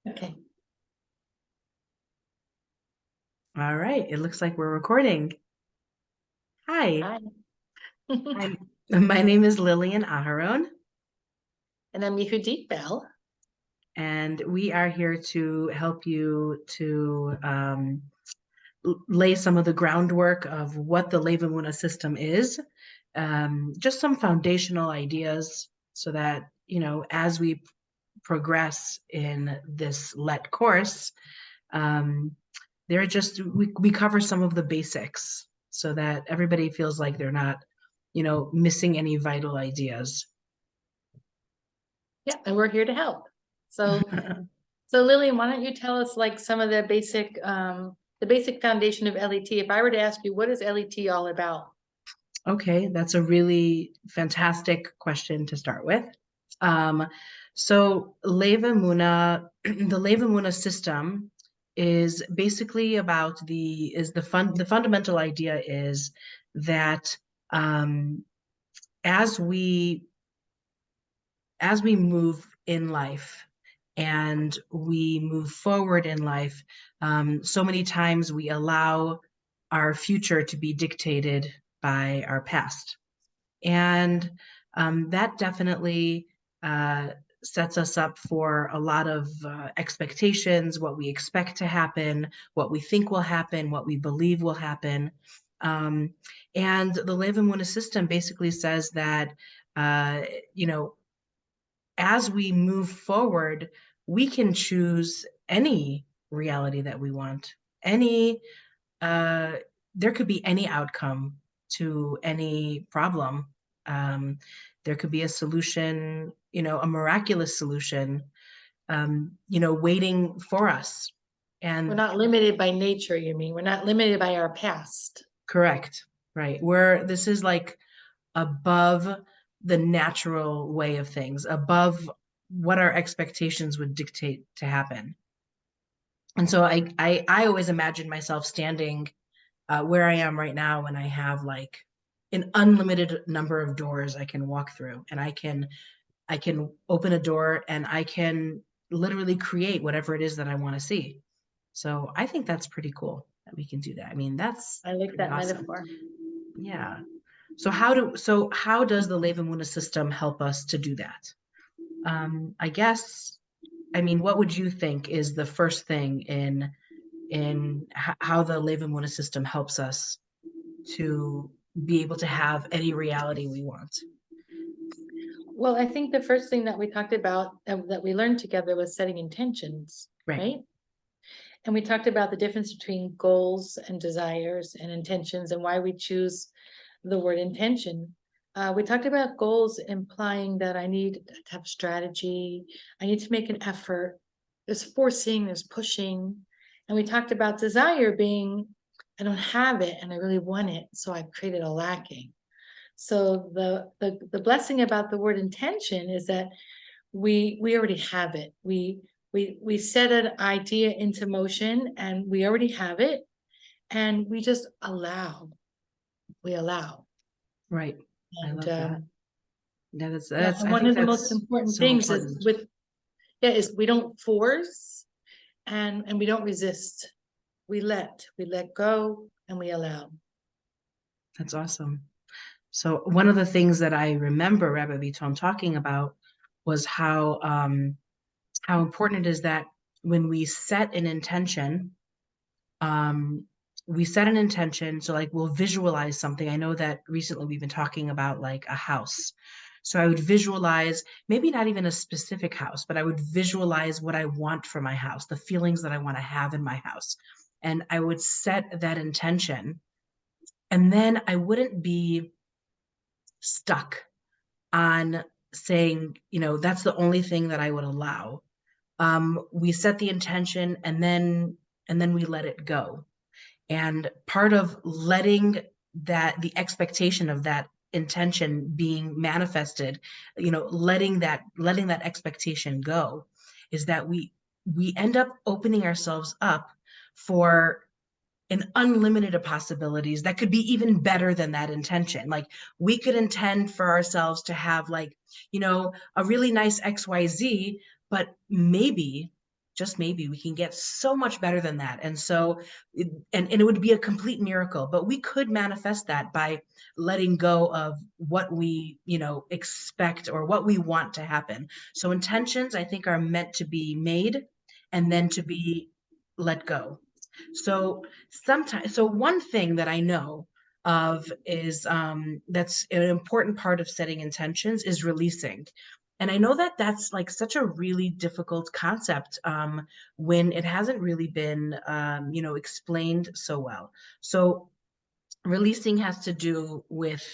Okay. All right, it looks like we're recording. Hi, Hi. I'm, my name is Lillian Aharon, And I'm Yehudit Bell. and we are here to help you to lay some of the groundwork of what the Lev Emunah system is, just some foundational ideas so that, as we progress in this L.E.T course, um, we cover some of the basics so that everybody feels like they're not, missing any vital ideas. Yeah, and we're here to help. So, so Lillian, why don't you tell us like some of the basic foundation of L.E.T. If I were to ask you, what is L.E.T all about? Okay, that's a really fantastic question to start with. Um, so Lev Emunah, the Lev Emunah system is basically about the fundamental idea is that um, as we as we move in life and we move forward in life, so many times we allow our future to be dictated by our past. And that definitely uh, sets us up for a lot of expectations, what we expect to happen, what we think will happen, what we believe will happen. Um, and the Lev Emunah system basically says that, uh, you know, as we move forward, we can choose any reality that we want. Any, uh, there could be any outcome to any problem. Um, there could be a solution, a miraculous solution, waiting for us. We're And not limited by nature, you mean? We're not limited by our past. correct, right? Where this is like above the natural way of things, above what our expectations would dictate to happen. And so I always imagine myself standing where I am right now when I have like an unlimited number of doors I can walk through, and I can open a door and I can literally create whatever it is that I want to see. So I think that's pretty cool that we can do that. I mean, that's I like pretty that awesome. metaphor. Yeah. So how does the Lev Emunah system help us to do that? I guess, I mean, what would you think is the first thing in how the Lev Emunah system helps us to be able to have any reality we want? Well, I think the first thing that we talked about that we learned together was setting intentions, Right. right? And we talked about the difference between goals and desires and intentions and why we choose the word intention. We talked about goals implying that I need to have strategy, I need to make an effort. There's forcing, there's pushing. And we talked about desire being, I don't have it and I really want it, so I've created a lacking. So the blessing about the word intention is that we already have it. We set an idea into motion and we already have it, and we just allow. We allow. Right. I And love that. Yeah, yeah, that's and I one think of the most that's important so things is important. with yeah, is we don't force and we don't resist. We let go and we allow. That's awesome. So one of the things that I remember Rabbi Vitom talking about was how important it is that when we set an intention, um, we set an intention. So like we'll visualize something. I know that recently we've been talking about like a house. So I would visualize maybe not even a specific house, but I would visualize what I want for my house, the feelings that I want to have in my house. And I would set that intention. And then I wouldn't be stuck on saying, that's the only thing that I would allow. We set the intention and then we let it go. And part of letting the expectation of that intention being manifested, letting that expectation go is that we end up opening ourselves up for an unlimited of possibilities that could be even better than that intention. Like we could intend for ourselves to have like, a really nice XYZ, but maybe, just maybe, we can get so much better than that. And so, and it would be a complete miracle, but we could manifest that by letting go of what we, expect or what we want to happen. So intentions, I think, are meant to be made and then to be let go. So one thing that I know of is that's an important part of setting intentions is releasing. And I know that that's like such a really difficult concept when it hasn't really been explained so well. So releasing has to do with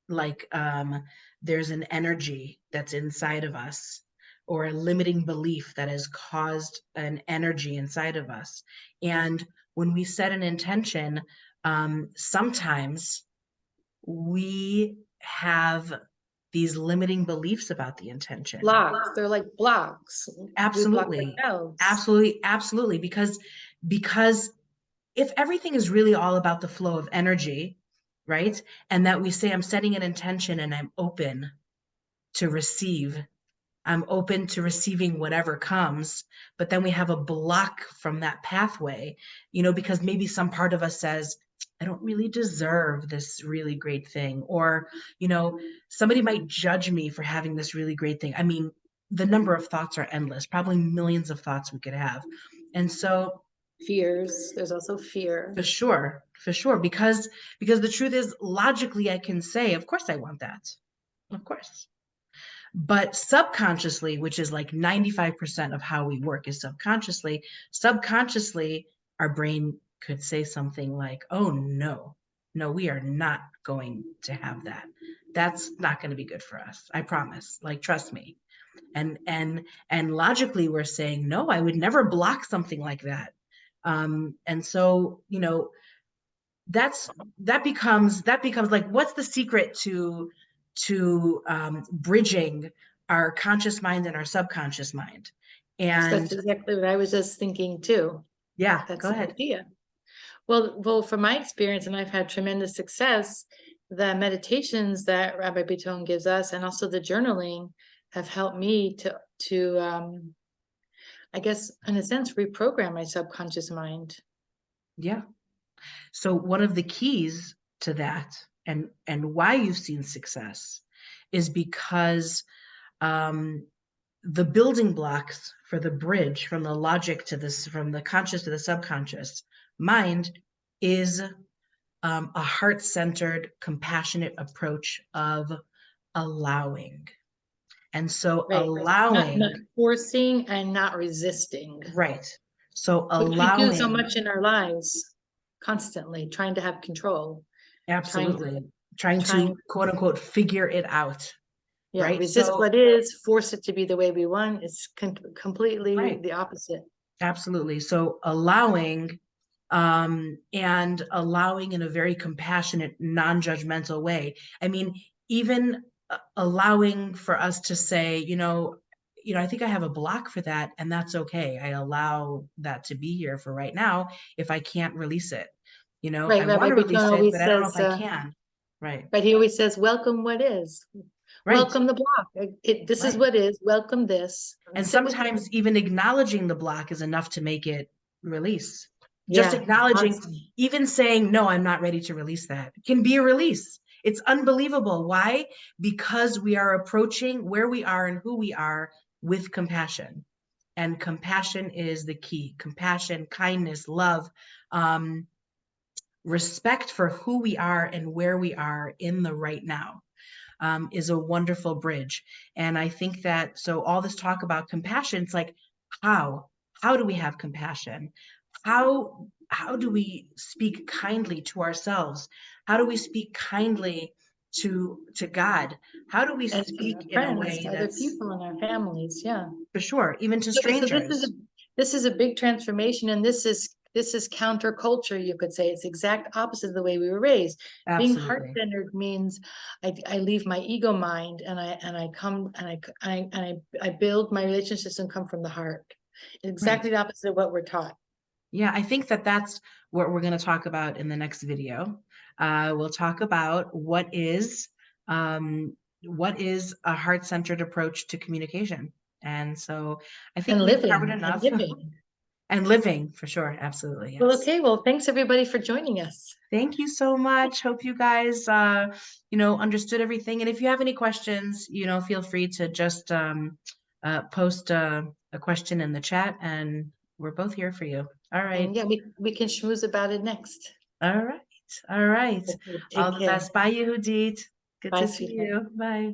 like there's an energy that's inside of us or a limiting belief that has caused an energy inside of us. And when we set an intention, sometimes we have these limiting beliefs about the intention. Blocks, they're like blocks. We block Absolutely. ourselves. Absolutely. Because if everything is really all about the flow of energy, right? And that we say, I'm setting an intention and I'm open to receive, I'm open to receiving whatever comes, but then we have a block from that pathway, because maybe some part of us says, I don't really deserve this really great thing. Or, somebody might judge me for having this really great thing. I mean, the number of thoughts are endless, probably millions of thoughts we could have. And so Fears, there's also fear. for sure, because the truth is, logically, I can say, of course I want that. Of course. But subconsciously, which is like 95% of how we work is subconsciously, our brain could say something like, oh no, we are not going to have that. That's not going to be good for us. I promise. Like, trust me. And logically, we're saying, no, I would never block something like that. And so, that becomes like, what's the secret to bridging our conscious mind and our subconscious mind? So that's And exactly what I was just thinking too. yeah, That's go the ahead. idea. Well, from my experience, and I've had tremendous success, the meditations that Rabbi Bitton gives us, and also the journaling, have helped me to I guess, in a sense, reprogram my subconscious mind. Yeah. So one of the keys to that, and why you've seen success, is because um, the building blocks for the bridge from the logic to this, from the conscious to the subconscious mind, is a heart-centered, compassionate approach of allowing. And so Right. Not allowing, forcing and not resisting, right. So which we do so allowing, much in our lives, constantly trying to have control, trying to absolutely, trying trying, to quote unquote figure it out, yeah, right? resist So, what is, force it to be the way we want. It's completely right, the opposite. absolutely. So allowing, and allowing in a very compassionate, non-judgmental way. I mean, even allowing for us to say, I think I have a block for that, and that's okay. I allow that to be here for right now if I can't release it. Right. I want Rabbi to Bitton release it, but always I don't know if says, I can. Right. but he always says, welcome what is. Right. Welcome the block. This is Right. what is. Welcome this. And And sit with it. sometimes even acknowledging the block is enough to make it release. Just Yeah, it's acknowledging, awesome. even saying, no, I'm not ready to release that, can be a release. It's unbelievable. Why? Because we are approaching where we are and who we are with compassion. And compassion is the key. Compassion, kindness, love, um, respect for who we are and where we are in the right now. Is a wonderful bridge. And I think that, so all this talk about compassion, it's like, how do we have compassion? How do we speak kindly to ourselves? How do we speak kindly to God? How do we And to speak our in a friends, way to other that's, people in our families. Yeah. for sure, even to So strangers? this is a big transformation, and this is counterculture, you could say. It's exact opposite of the way we were raised. Being Absolutely. heart-centered means I leave my ego mind and I come and I build my relationships and come from the heart. Right. Exactly the opposite of what we're taught. Yeah, I think that that's what we're going to talk about in the next video. We'll talk about um, what is a heart-centered approach to communication. And so I think And we've covered living and enough. giving. And living for sure. Absolutely. Well, Yes. okay, well, thanks everybody for joining us. Thank you so much. Hope you guys, understood everything. And if you have any questions, feel free to just post a question in the chat, and we're both here for you. All right. And yeah, we can schmooze about it next. All right. All right. Okay, All take the care. best. Bye, Yehudit. Good Bye, to see sweetheart. you. Bye.